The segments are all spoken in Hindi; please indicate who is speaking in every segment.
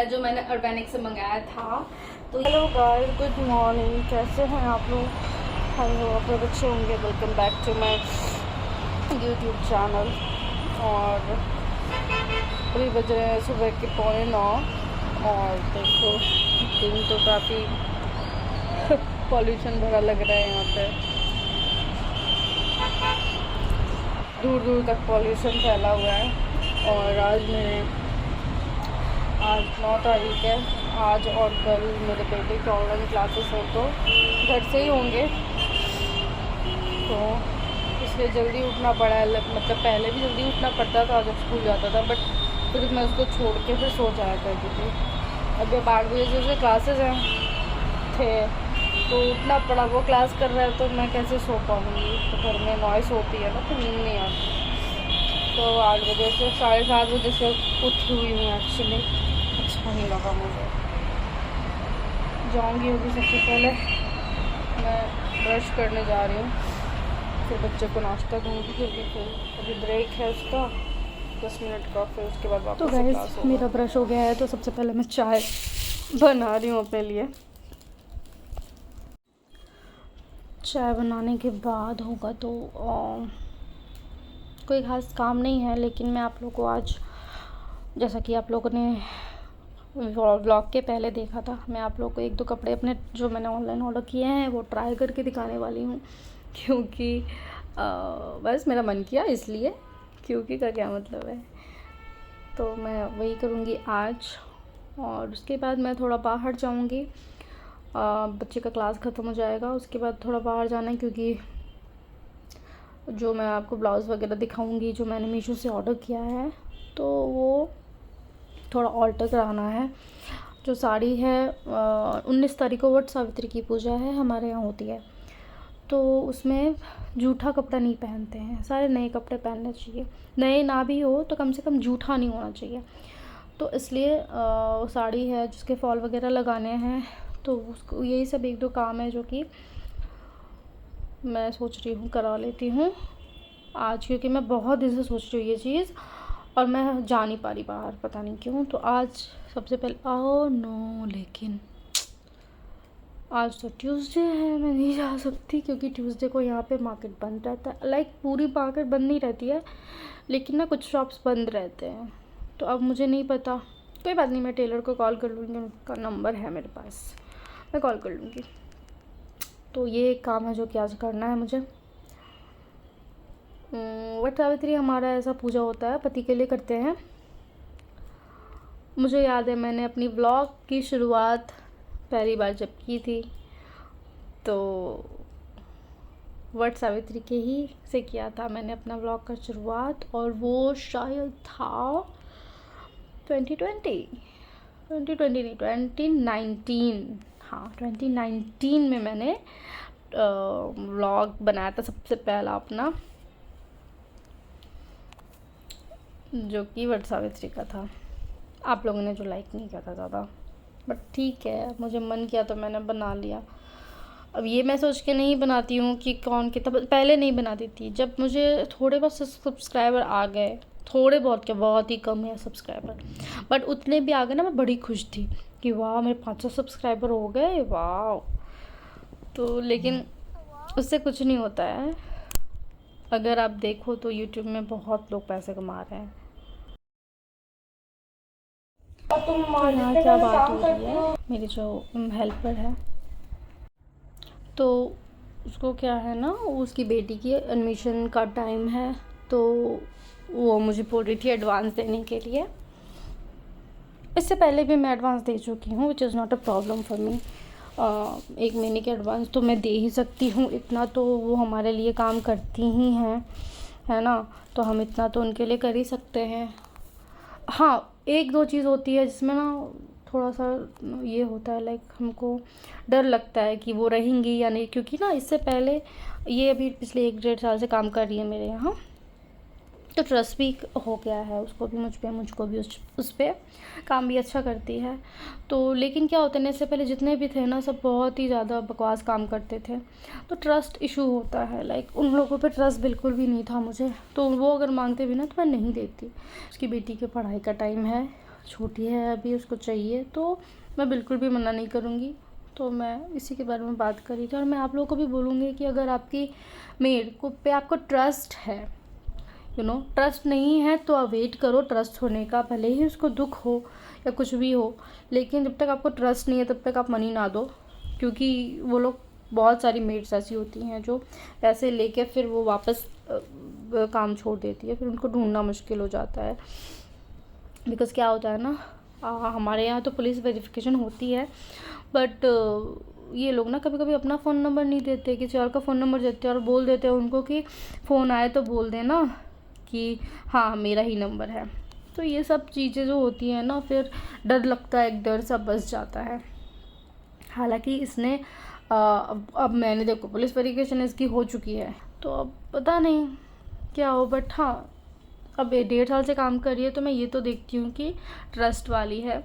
Speaker 1: जो मैंने ऑर्गेनिक से मंगाया था। तो
Speaker 2: हेलो गाइस, गुड मॉर्निंग। कैसे हैं आप लोग? हम लोग आप लोग अच्छे होंगे। Welcome back to my YouTube channel. और अभी बज रहे हैं सुबह के 8:45 और देखो दिन तो काफ़ी पॉल्यूशन भरा लग रहा है। यहाँ पे दूर दूर तक पॉल्यूशन फैला हुआ है। और आज 9 तारीख है। आज और कल मेरे बेटे के ऑनलाइन क्लासेस हो तो घर से ही होंगे, तो इसलिए जल्दी उठना पड़ा है। मतलब पहले भी जल्दी उठना पड़ता था जब स्कूल जाता था, बट फिर मैं उसको छोड़ के फिर सो जाया करती थी। अब जब 8 बजे से उसके क्लासेस हैं थे तो उठना पड़ा। वो क्लास कर रहा है तो मैं कैसे सो पाऊँगी? तो घर में नॉइस होती है ना, तो नींद नहीं आती। तो 8 बजे से 7:30 बजे से उठी हुई हूँ एक्चुअली। अच्छा नहीं लगा मुझे। जाऊँगी अभी। सबसे पहले मैं ब्रश करने जा रही हूँ, फिर बच्चे को नाश्ता दूँगी, क्योंकि फिर अभी ब्रेक है उसका 10 मिनट का। फिर उसके बाद वापस से क्लास होगा। मेरा ब्रश हो गया है, तो सबसे पहले मैं चाय बना रही हूँ अपने लिए। चाय बनाने के बाद होगा तो कोई ख़ास काम नहीं है, लेकिन मैं आप लोगों को आज, जैसा कि आप लोगों ने व्लॉग के पहले देखा था, मैं आप लोगों को 1-2 कपड़े अपने जो मैंने ऑनलाइन ऑर्डर किए हैं वो ट्राई करके दिखाने वाली हूँ। क्योंकि बस मेरा मन किया, इसलिए। क्योंकि का क्या मतलब है, तो मैं वही करूँगी आज। और उसके बाद मैं थोड़ा बाहर जाऊँगी। बच्चे का क्लास ख़त्म हो जाएगा, उसके बाद थोड़ा बाहर जाना है, क्योंकि जो मैं आपको ब्लाउज़ वगैरह दिखाऊंगी जो मैंने मीशो से ऑर्डर किया है, तो वो थोड़ा ऑल्टर कराना है। जो साड़ी है 19 तारीख को वट सावित्री की पूजा है, हमारे यहाँ होती है, तो उसमें जूठा कपड़ा नहीं पहनते हैं। सारे नए कपड़े पहनने चाहिए, नए ना भी हो तो कम से कम जूठा नहीं होना चाहिए। तो इसलिए साड़ी है जिसके फॉल वगैरह लगाने हैं, तो उसको यही सब 1-2 काम है जो कि मैं सोच रही हूँ करा लेती हूँ आज, क्योंकि मैं बहुत दिन से सोच रही हूँ ये चीज़, और मैं जा नहीं पा रही बाहर, पता नहीं क्यों। तो आज सबसे पहले नो, लेकिन आज तो ट्यूसडे है, मैं नहीं जा सकती, क्योंकि ट्यूसडे को यहाँ पे मार्केट बंद रहता है। लाइक पूरी मार्केट बंद नहीं रहती है, लेकिन ना कुछ शॉप्स बंद रहते हैं। तो अब मुझे नहीं पता, कोई बात नहीं, मैं टेलर को कॉल कर लूँगी, उनका नंबर है मेरे पास, मैं कॉल कर लूँगी। तो ये एक काम है जो कि आज करना है मुझे। वट सावित्री हमारा ऐसा पूजा होता है, पति के लिए करते हैं। मुझे याद है मैंने अपनी व्लॉग की शुरुआत पहली बार जब की थी, तो वट सावित्री के ही से किया था मैंने अपना व्लॉग का शुरुआत, और वो शायद था 2020 नहीं, 2019। हाँ, 2019 में मैंने व्लॉग बनाया था सबसे पहला अपना, जो कि वट सावित्री का था। आप लोगों ने जो लाइक नहीं किया था ज़्यादा, बट ठीक है, मुझे मन किया तो मैंने बना लिया। अब ये मैं सोच के नहीं बनाती हूँ कि कौन कितना, पहले नहीं बनाती थी। जब मुझे थोड़े बहुत सब्सक्राइबर आ गए, थोड़े बहुत क्या, बहुत ही कम है सब्सक्राइबर, बट उतने भी आ गए ना, मैं बड़ी खुश थी कि वाह मेरे 500 सब्सक्राइबर हो गए, वाह। तो लेकिन उससे कुछ नहीं होता है। अगर आप देखो तो यूट्यूब में बहुत लोग पैसे कमा रहे हैं। तो यहाँ क्या बात हो रही है, मेरी जो हेल्पर है, तो उसको क्या है ना, उसकी बेटी की एडमिशन का टाइम है, तो वो मुझे बोल रही थी एडवांस देने के लिए। इससे पहले भी मैं एडवांस दे चुकी हूँ, which is not a problem for me. 1 महीने के एडवांस तो मैं दे ही सकती हूँ, इतना तो वो हमारे लिए काम करती ही हैं, है ना, तो हम इतना तो उनके लिए कर ही सकते हैं। हाँ, 1-2 चीज़ होती है जिसमें ना थोड़ा सा ये होता है, लाइक हमको डर लगता है कि वो रहेंगी या नहीं, क्योंकि ना इससे पहले ये अभी पिछले 1-1.5 साल से काम कर रही है मेरे यहाँ, तो ट्रस्ट भी हो गया है उसको भी मुझ पे, मुझको भी उस पर, काम भी अच्छा करती है। तो लेकिन क्या होता है ना, इससे पहले जितने भी थे ना, सब बहुत ही ज़्यादा बकवास काम करते थे, तो ट्रस्ट इशू होता है। लाइक उन लोगों पे ट्रस्ट बिल्कुल भी नहीं था मुझे, तो वो अगर मांगते भी ना तो मैं नहीं देती। उसकी बेटी के पढ़ाई का टाइम है, छोटी है अभी, उसको चाहिए तो मैं बिल्कुल भी मना नहीं करूँगी। तो मैं इसी के बारे में बात करी थी। और मैं आप लोगों को भी बोलूँगी कि अगर आपकी मेड को पे आपको ट्रस्ट है, ट्रस्ट नहीं है तो आप वेट करो ट्रस्ट होने का, भले ही उसको दुख हो या कुछ भी हो, लेकिन जब तक आपको ट्रस्ट नहीं है तब तक आप मनी ना दो। क्योंकि वो लोग, बहुत सारी मेड्स ऐसी होती हैं जो पैसे लेके फिर वो वापस काम छोड़ देती है, फिर उनको ढूंढना मुश्किल हो जाता है। बिकॉज़ क्या होता है ना, हमारे यहाँ तो पुलिस वेरिफिकेशन होती है, बट ये लोग ना कभी कभी अपना फ़ोन नंबर नहीं देते, किसी और का फ़ोन नंबर देते हैं और बोल देते हैं उनको कि फ़ोन आए तो बोल देना कि हाँ मेरा ही नंबर है। तो ये सब चीज़ें जो होती हैं ना, फिर डर लगता है, एक डर सा बस जाता है। हालांकि इसने अब मैंने देखो पुलिस वेरिफिकेशन इसकी हो चुकी है, तो अब पता नहीं क्या हो, बट हाँ अब 1.5 साल से काम कर रही है, तो मैं ये तो देखती हूँ कि ट्रस्ट वाली है।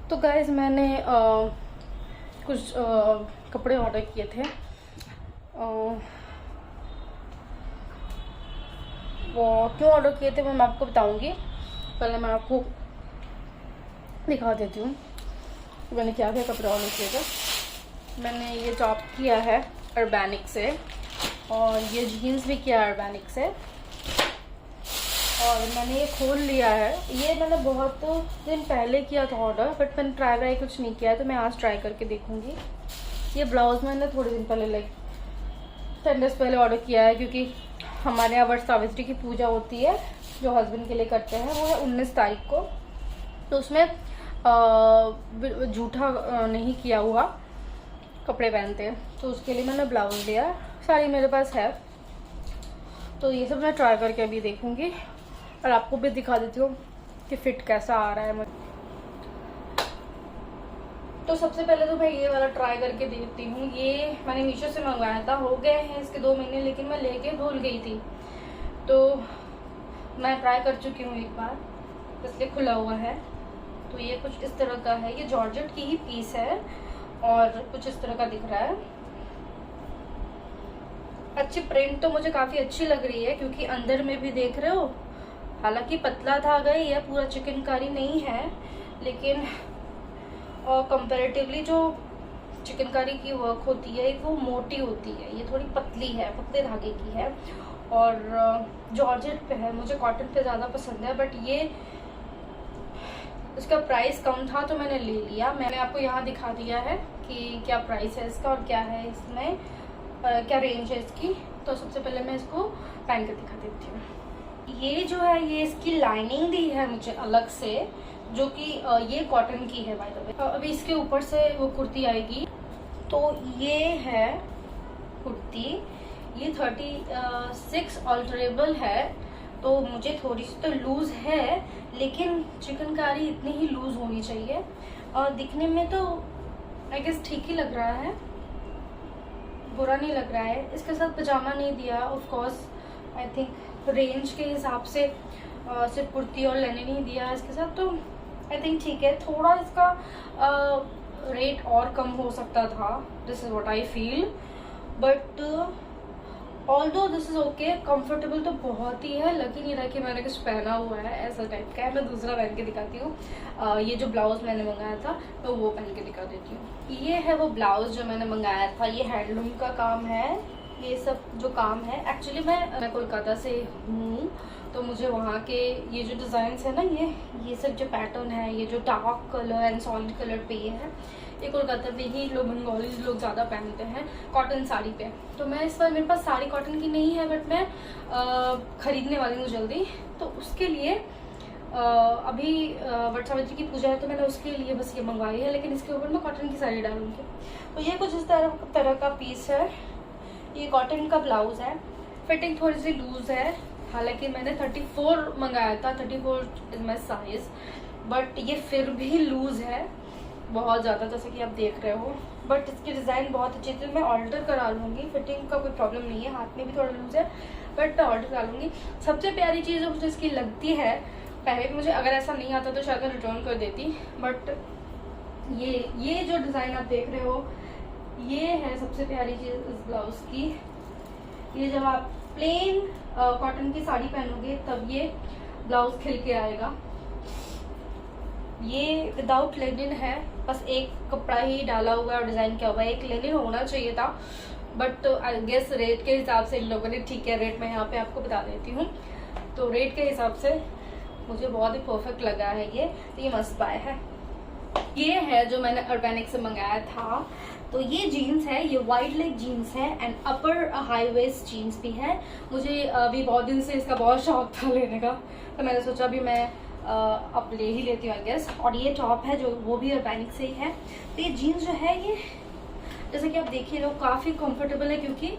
Speaker 2: तो गाइस मैंने कुछ कपड़े ऑर्डर किए थे। वो क्यों ऑर्डर किए थे वो मैं आपको बताऊंगी। पहले मैं आपको दिखा देती हूँ मैंने क्या क्या कपड़े ऑर्डर किए थे। मैंने ये टॉप किया है अर्बैनिक से, और ये जीन्स भी किया है अर्बैनिक से, और मैंने ये खोल लिया है। ये मैंने बहुत दिन पहले किया था ऑर्डर, बट मैंने ट्राई कुछ नहीं किया है, तो मैं आज ट्राई करके देखूंगी। ये ब्लाउज मैंने थोड़े दिन पहले, लाइक 10 डेज पहले ऑर्डर किया है, क्योंकि हमारे यहाँ वट सावित्री की पूजा होती है जो हस्बैंड के लिए करते हैं, वो है 19 तारीख को। तो उसमें जूठा नहीं किया हुआ कपड़े पहनते हैं, तो उसके लिए मैंने ब्लाउज लिया। साड़ी मेरे पास है, तो ये सब मैं ट्राई करके अभी देखूंगी और आपको भी दिखा देती हूँ कि फिट कैसा आ रहा है मुझे। तो सबसे पहले तो मैं ये वाला ट्राई करके देखती हूँ। ये मैंने मीशो से मंगवाया था, हो गए हैं इसके 2 महीने, लेकिन मैं लेके भूल गई थी, तो मैं ट्राई कर चुकी हूँ एक बार, इसलिए खुला हुआ है। तो ये कुछ इस तरह का है, ये जॉर्जेट की ही पीस है और कुछ इस तरह का दिख रहा है। अच्छी प्रिंट तो मुझे काफ़ी अच्छी लग रही है, क्योंकि अंदर में भी देख रहे हो, हालांकि पतला धागा ही है, पूरा चिकनकारी नहीं है, लेकिन कंपैरेटिवली जो चिकनकारी की वर्क होती है वो मोटी होती है, ये थोड़ी पतली है, पतले धागे की है, और जॉर्जेट पे है। मुझे कॉटन पे ज़्यादा पसंद है, बट ये इसका प्राइस कम था तो मैंने ले लिया। मैंने आपको यहाँ दिखा दिया है कि क्या प्राइस है इसका और क्या है इसमें, क्या रेंज है इसकी। तो सबसे पहले मैं इसको पहन कर दिखा देती हूँ। ये जो है, ये इसकी लाइनिंग दी है मुझे अलग से, जो कि ये कॉटन की है बाय द वे। अभी इसके ऊपर से वो कुर्ती आएगी। तो ये है कुर्ती, ये 36 ऑल्टरेबल है, तो मुझे थोड़ी सी तो लूज है, लेकिन चिकनकारी इतनी ही लूज होनी चाहिए, और दिखने में तो आई गेस ठीक ही लग रहा है, बुरा नहीं लग रहा है। इसके साथ पजामा नहीं दिया, of course I think range के हिसाब से सिर्फ कुर्ती और लेने नहीं दिया इसके साथ, तो आई थिंक ठीक है। थोड़ा इसका रेट और कम हो सकता था, this is what I feel, but although this is okay. Comfortable तो बहुत ही है, लग ही नहीं रहा कि मैंने कुछ पहना हुआ है, ऐसा टाइप का है। मैं दूसरा पहन के दिखाती हूँ। ये जो ब्लाउज मैंने मंगाया था तो वो पहन के दिखा देती हूँ। ये है वो ब्लाउज जो मैंने मंगाया था, ये हैंडलूम का काम है। ये सब जो काम है, एक्चुअली मैं कोलकाता से हूँ, तो मुझे वहाँ के ये जो डिज़ाइंस है ना, ये सब जो पैटर्न है, ये जो dark colour and solid colour पे ये है, ये कोलकाता पे ही लोग, बंगाली लोग ज़्यादा पहनते हैं कॉटन साड़ी पे। तो मैं इस बार, मेरे पास साड़ी कॉटन की नहीं है, बट मैं ख़रीदने वाली हूँ जल्दी, तो उसके लिए अभी वट सावित्री की पूजा है, तो मैंने उसके लिए बस ये मंगवाई है, लेकिन इसके ऊपर मैं कॉटन की साड़ी डालूंगी। तो ये कुछ इस तरह का पीस है। ये कॉटन का ब्लाउज है, फिटिंग थोड़ी सी लूज है, हालांकि मैंने 34 मंगाया था, 34 इज माई साइज, बट ये फिर भी लूज है बहुत ज़्यादा, जैसे कि आप देख रहे हो। बट इसकी डिज़ाइन बहुत अच्छी थी, मैं ऑल्टर करा लूँगी, फिटिंग का कोई प्रॉब्लम नहीं है, हाथ में भी थोड़ा लूज है, बट मैं ऑल्टर करा लूँगी। सबसे प्यारी चीज़ जो मुझे इसकी लगती है, पहले भी मुझे अगर ऐसा नहीं आता तो शायद मैं रिटर्न कर देती, बट ये जो डिज़ाइन आप देख रहे हो, ये है सबसे प्यारी चीज़ इस ब्लाउज की। ये जब आप प्लेन कॉटन की साड़ी पहनोगे तब ये ब्लाउज खिल के आएगा। ये विदाउट लेनिन है, बस एक कपड़ा ही डाला हुआ है और डिजाइन किया हुआ है। एक लेनिन होना चाहिए था, बट आई गेस रेट के हिसाब से इन लोगों ने, ठीक है रेट मैं यहाँ पे आपको बता देती हूँ, तो रेट के हिसाब से मुझे बहुत ही परफेक्ट लगा है ये, तो ये मस्ट बाय है। ये है जो मैंने ऑर्गेनिक से मंगाया था। तो ये जीन्स है, ये वाइड लेग जीन्स है and upper high waist jeans भी है। मुझे अभी बहुत दिन से इसका बहुत शौक था लेने का, तो मैंने सोचा अभी मैं अब ले ही लेती हूँ आई गेस। और ये टॉप है जो वो भी ऑर्गेनिक से ही है। तो ये जीन्स जो है ये जैसे कि आप देखिए लो काफ़ी कंफर्टेबल है, क्योंकि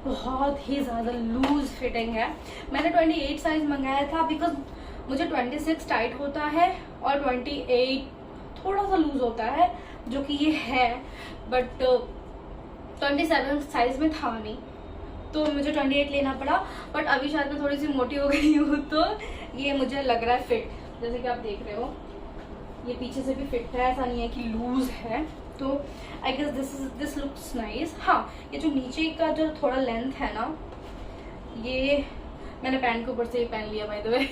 Speaker 2: बहुत ही ज़्यादा लूज फिटिंग है। मैंने 28 साइज मंगाया था बिकॉज मुझे 26 टाइट होता है और 28 थोड़ा सा लूज होता है, जो कि ये है, बट 27 साइज में था नहीं, तो मुझे 28 लेना पड़ा। बट अभी शायद मैं थोड़ी सी मोटी हो गई हूँ, तो ये मुझे लग रहा है फिट, जैसे कि आप देख रहे हो ये पीछे से भी फिट है, ऐसा नहीं है कि लूज है। तो I guess this looks nice. हाँ, ये जो नीचे का जो थोड़ा लेंथ है ना, ये मैंने पैंट के ऊपर से ही पहन लिया बाय द वे।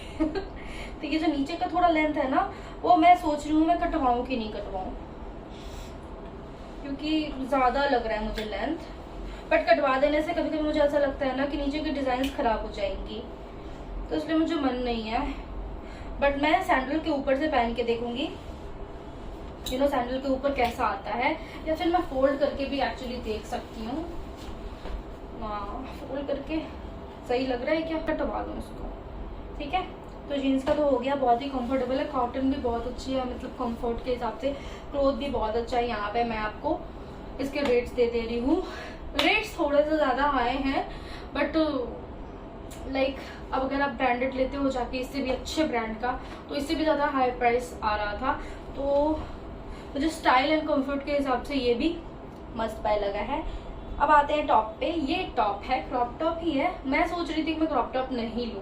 Speaker 2: तो ये जो नीचे का थोड़ा लेंथ है ना, वो मैं सोच रही हूँ मैं कटवाऊँ कि नहीं कटवाऊँ, क्योंकि ज़्यादा लग रहा है मुझे लेंथ। बट कटवा देने से कभी कभी मुझे ऐसा लगता है ना कि नीचे की डिज़ाइन खराब हो जाएंगी, तो इसलिए मुझे मन नहीं है। बट मैं सैंडल के ऊपर से पहन के देखूंगी, सैंडल के ऊपर कैसा आता है, या फिर मैं फोल्ड करके भी एक्चुअली देख सकती हूँ। फोल्ड करके सही लग रहा है क्या, कटवा दूँ इसको, ठीक है। तो जीन्स का तो हो गया, बहुत ही कंफर्टेबल है, कॉटन भी बहुत अच्छी है, मतलब कंफर्ट के हिसाब से क्लोथ भी बहुत अच्छा है। यहाँ पे मैं आपको इसके रेट्स दे रही हूँ। रेट्स थोड़े से ज़्यादा हाई हैं, बट लाइक अब अगर आप ब्रांडेड लेते हो जाके इससे भी अच्छे ब्रांड का, तो इससे भी ज़्यादा हाई प्राइस आ रहा था। तो मुझे स्टाइल एंड कंफर्ट के हिसाब से ये भी मस्त बाय लगा है। अब आते हैं टॉप पे। ये टॉप है, क्रॉप टॉप ही है। मैं सोच रही थी कि मैं क्रॉप टॉप नहीं लूँ,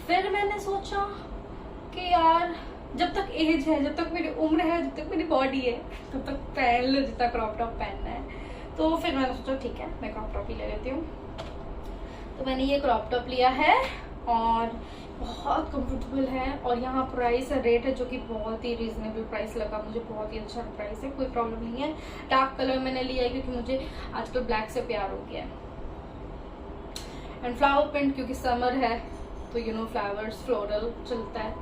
Speaker 2: फिर मैंने सोचा कि यार जब तक एज है, जब तक मेरी उम्र है, जब तक मेरी बॉडी है, तब तक पहन लो जितना क्रॉप टॉप पहनना है। तो फिर मैंने सोचा ठीक है मैं क्रॉप टॉप ही ले लेती हूँ। तो मैंने ये क्रॉप टॉप लिया है और बहुत कंफर्टेबल है, और यहाँ प्राइस रेट है जो कि बहुत ही रीजनेबल प्राइस लगा मुझे, बहुत ही अच्छा प्राइस है, कोई प्रॉब्लम नहीं है। डार्क कलर मैंने लिया है क्योंकि मुझे आजकल ब्लैक से प्यार हो गया है। एंड फ्लावर प्रिंट क्योंकि समर है, तो फ्लावर्स फ्लोरल चलता है।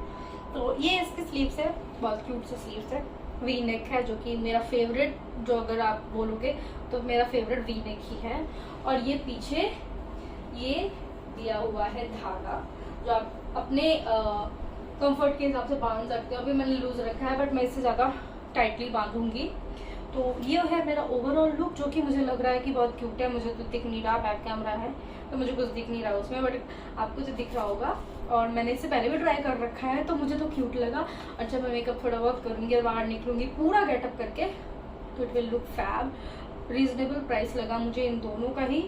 Speaker 2: तो ये इसकी स्लीव्स है, बहुत क्यूट से स्लीव्स है। वी नेक है जो कि मेरा फेवरेट, जो अगर आप बोलोगे तो मेरा फेवरेट वी नेक ही है। और ये पीछे ये दिया हुआ है धागा, जो आप अपने कंफर्ट के हिसाब से बांध सकते हो। अभी मैंने लूज रखा है, बट मैं इससे ज़्यादा टाइटली बांधूंगी। तो ये है मेरा ओवरऑल लुक, जो कि मुझे लग रहा है कि बहुत क्यूट है। मुझे तो दिख नहीं रहा, बैक कैमरा है तो मुझे कुछ दिख नहीं रहा उसमें, बट आपको तो दिख रहा होगा। और मैंने इससे पहले भी ट्राई कर रखा है, तो मुझे तो क्यूट लगा। और जब मैं मेकअप थोड़ा बहुत करूँगी और बाहर निकलूँगी पूरा गेटअप करके, तो it will look fab. Reasonable price लगा मुझे इन दोनों का ही।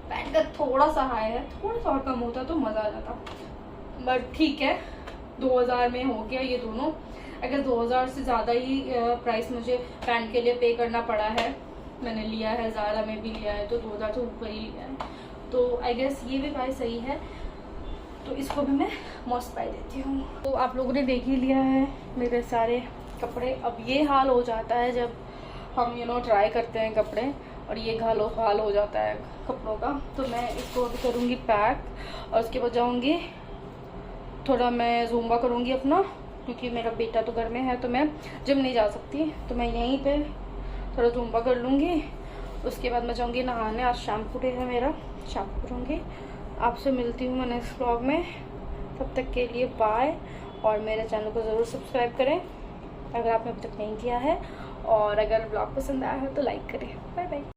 Speaker 2: पैंट का थोड़ा सा हाई है, थोड़ा सा और कम होता तो मज़ा आ जाता, बट ठीक है 2000 में हो गया ये दोनों। अगर 2000 से ज़्यादा ही प्राइस मुझे पैंट के लिए पे करना पड़ा है, मैंने लिया है ज़ारा में भी लिया है, तो 2000 से ऊपर ही लिया है। तो आई गेस ये भी प्राइस सही है, तो इसको भी मैं मस्त पाई देती हूँ। तो आप लोगों ने देख ही लिया है मेरे सारे कपड़े। अब ये हाल हो जाता है जब हम ट्राई करते हैं कपड़े, और ये हाल हो जाता है कपड़ों का। तो मैं इसको अभी करूँगी पैक, और उसके बाद जाऊँगी थोड़ा मैं ज़ूम्बा करूँगी अपना, क्योंकि मेरा बेटा तो घर में है, तो मैं जिम नहीं जा सकती, तो मैं यहीं पे थोड़ा ज़ूम्बा कर लूँगी। उसके बाद मैं जाऊँगी नहाने। आज शैम्पू डे है मेरा, शैम्पू करूँगी। आपसे मिलती हूँ मैं नेक्स्ट व्लॉग में, तब तक के लिए बाय। और मेरे चैनल को ज़रूर सब्सक्राइब करें अगर आपने अभी तक नहीं किया है, और अगर ब्लॉग पसंद आया है तो लाइक करें। Bye bye.